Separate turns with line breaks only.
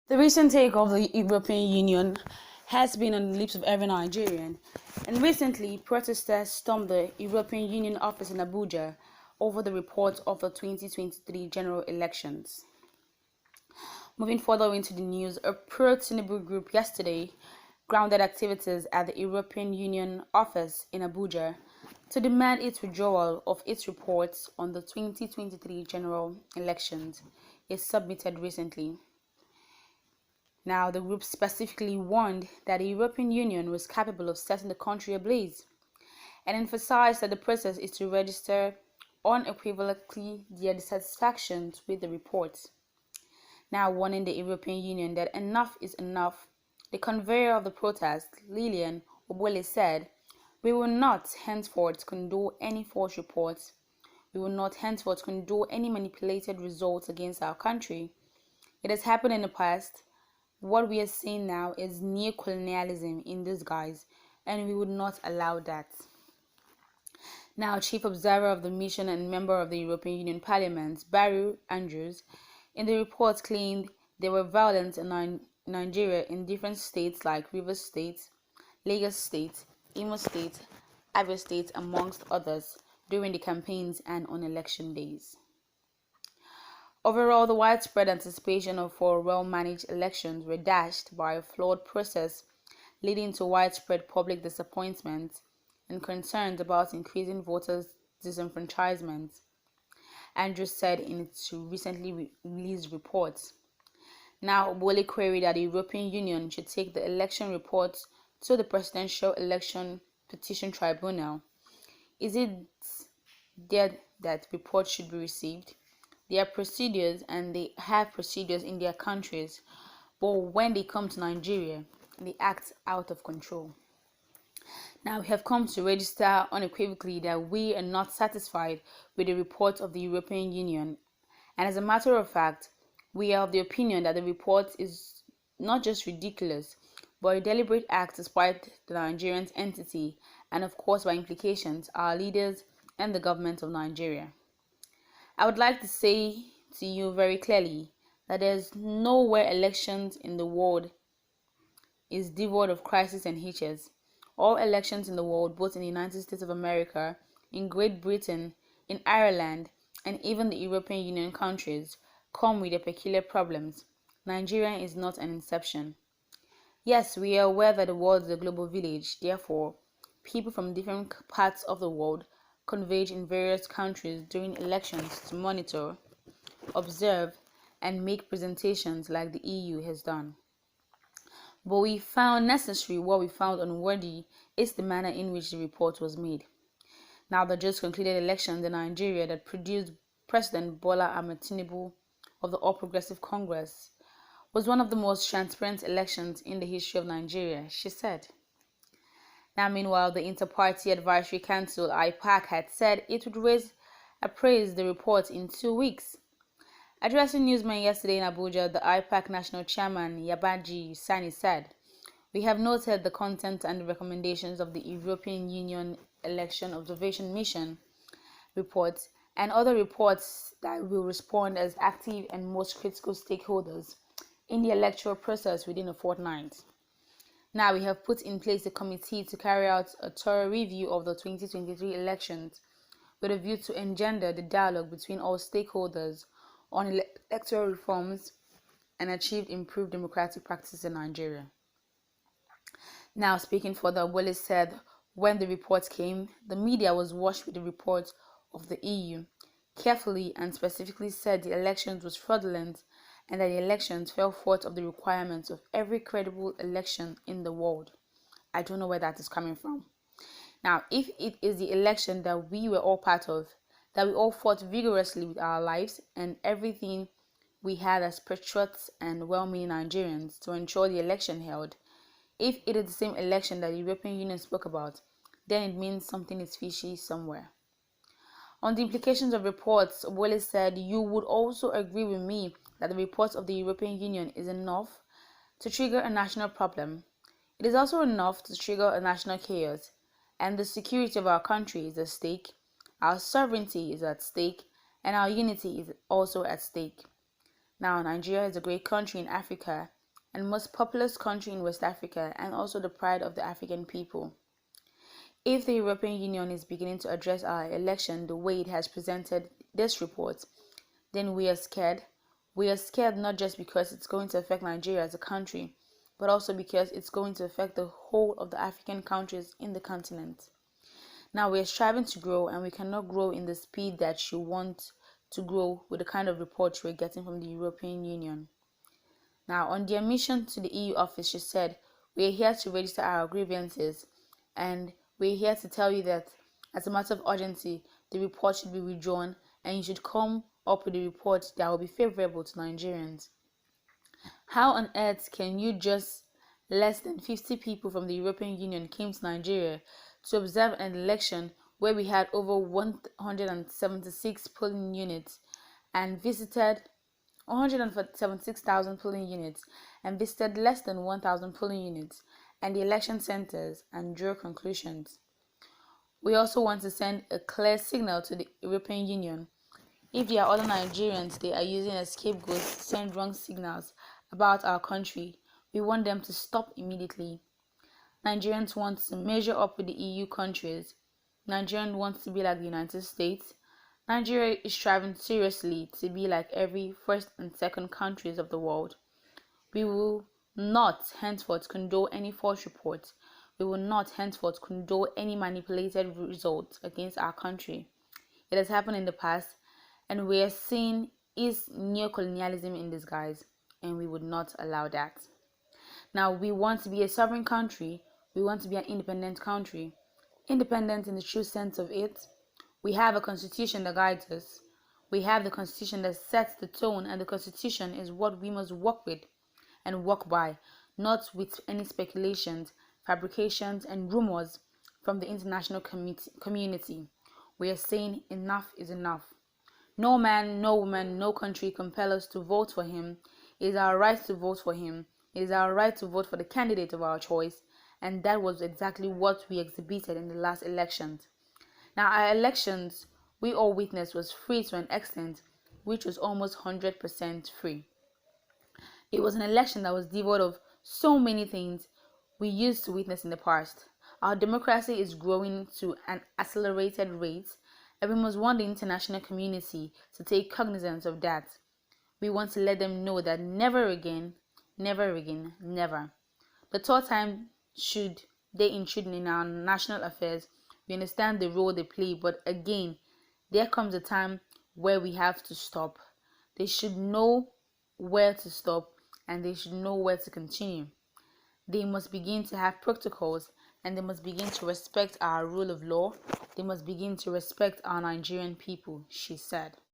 The recent take of the European Union has been on the lips of every Nigerian, and recently protesters stormed the European Union office in Abuja over the report of the 2023 general elections. Moving further into the news, a pro-Tinubu group yesterday grounded activities at the European Union office in Abuja to demand its withdrawal of its reports on the 2023 general elections it submitted recently. Now, the group specifically warned that the European Union was capable of setting the country ablaze and emphasized that the process is to register unequivocally their dissatisfaction with the report. Now warning the European Union that enough is enough, the convener of the protest, Lilian Obole, said, "We will not henceforth condone any false reports. We will not henceforth condone any manipulated results against our country. It has happened in the past. What we are seeing now is neo-colonialism in disguise, and we would not allow that." Now, chief observer of the mission and member of the European Union Parliament, Barry Andrews, in the report claimed there were violence in Nigeria in different states like Rivers State, Lagos State, Imo State, Abia State, amongst others, during the campaigns and on election days. Overall, the widespread anticipation for well-managed elections were dashed by a flawed process, leading to widespread public disappointment and concerns about increasing voters' disenfranchisement, Andrews said in its recently released report. Now, Obole queried that the European Union should take the election report to the Presidential Election Petition Tribunal. Is it there that reports should be received? There are procedures and they have procedures in their countries, but when they come to Nigeria, they act out of control. Now we have come to register unequivocally that we are not satisfied with the report of the European Union, and as a matter of fact, we are of the opinion that the report is not just ridiculous, but a deliberate act to spite the Nigerian entity and of course by implications our leaders and the government of Nigeria. I would like to say to you very clearly that there is nowhere elections in the world is devoid of crisis and hitches. All elections in the world, both in the United States of America, in Great Britain, in Ireland, and even the European Union countries, come with their peculiar problems. Nigeria is not an exception. Yes, we are aware that the world is a global village. Therefore, people from different parts of the world converge in various countries during elections to monitor, observe, and make presentations like the EU has done. But we found necessary what we found unworthy is the manner in which the report was made. Now, the just concluded elections in Nigeria that produced President Bola Ahmed Tinubu of the All Progressive Congress was one of the most transparent elections in the history of Nigeria, she said. Now, meanwhile, the Inter-Party Advisory Council, IPAC, had said it would appraise the report in 2 weeks. Addressing newsmen yesterday in Abuja, the IPAC National Chairman, Yabaji Sani, said, "We have noted the content and the recommendations of the European Union Election Observation Mission report and other reports that will respond as active and most critical stakeholders in the electoral process within a fortnight. Now we have put in place a committee to carry out a thorough review of the 2023 elections with a view to engender the dialogue between all stakeholders on electoral reforms and achieve improved democratic practices in Nigeria." Now, speaking further, Obole said when the report came, the media was washed with the report of the EU carefully and specifically said the elections was fraudulent and that the elections fell short of the requirements of every credible election in the world. I don't know where that is coming from. Now, if it is the election that we were all part of, that we all fought vigorously with our lives and everything we had as patriots and well-meaning Nigerians to ensure the election held, if it is the same election that the European Union spoke about, then it means something is fishy somewhere. On the implications of reports, Obole said, "You would also agree with me that the report of the European Union is enough to trigger a national problem. It is also enough to trigger a national chaos, and the security of our country is at stake, our sovereignty is at stake, and our unity is also at stake. Now, Nigeria is a great country in Africa, and most populous country in West Africa, and also the pride of the African people. If the European Union is beginning to address our election the way it has presented this report, then we are scared. We are scared not just because it's going to affect Nigeria as a country, but also because it's going to affect the whole of the African countries in the continent. Now we are striving to grow, and we cannot grow in the speed that you want to grow with the kind of reports we're getting from the European Union. Now, on their mission to the EU office, she said, "We are here to register our grievances, and we are here to tell you that, as a matter of urgency, the report should be withdrawn, and you should come up with a report that will be favorable to Nigerians." How on earth can you just less than 50 people from the European Union came to Nigeria to observe an election where we had over 176 polling units and visited 176,000 polling units and visited less than 1,000 polling units and the election centers and drew conclusions? We also want to send a clear signal to the European Union. If there are other Nigerians they are using as scapegoats to send wrong signals about our country, we want them to stop immediately. Nigerians want to measure up with the EU countries. Nigeria wants to be like the United States. Nigeria is striving seriously to be like every first and second countries of the world. We will not henceforth condone any false reports. We will not henceforth condone any manipulated results against our country. It has happened in the past, and we are seeing is neocolonialism in disguise, and we would not allow that. Now, we want to be a sovereign country. We want to be an independent country. Independent in the true sense of it. We have a constitution that guides us. We have the constitution that sets the tone, and the constitution is what we must work with and work by, not with any speculations, fabrications, and rumors from the international community. We are saying enough is enough. No man, no woman, no country compel us to vote for him. It is our right to vote for him. It is our right to vote for the candidate of our choice, and that was exactly what we exhibited in the last elections. Now, our elections, we all witnessed, was free to an extent which was almost 100% free. It was an election that was devoid of so many things we used to witness in the past. Our democracy is growing to an accelerated rate, and we must want the international community to take cognizance of that. We want to let them know that never again, never again, never. The third time should they intrude in our national affairs, we understand the role they play, but again, there comes a time where we have to stop. They should know where to stop, and they should know where to continue. They must begin to have protocols, and they must begin to respect our rule of law. They must begin to respect our Nigerian people, she said.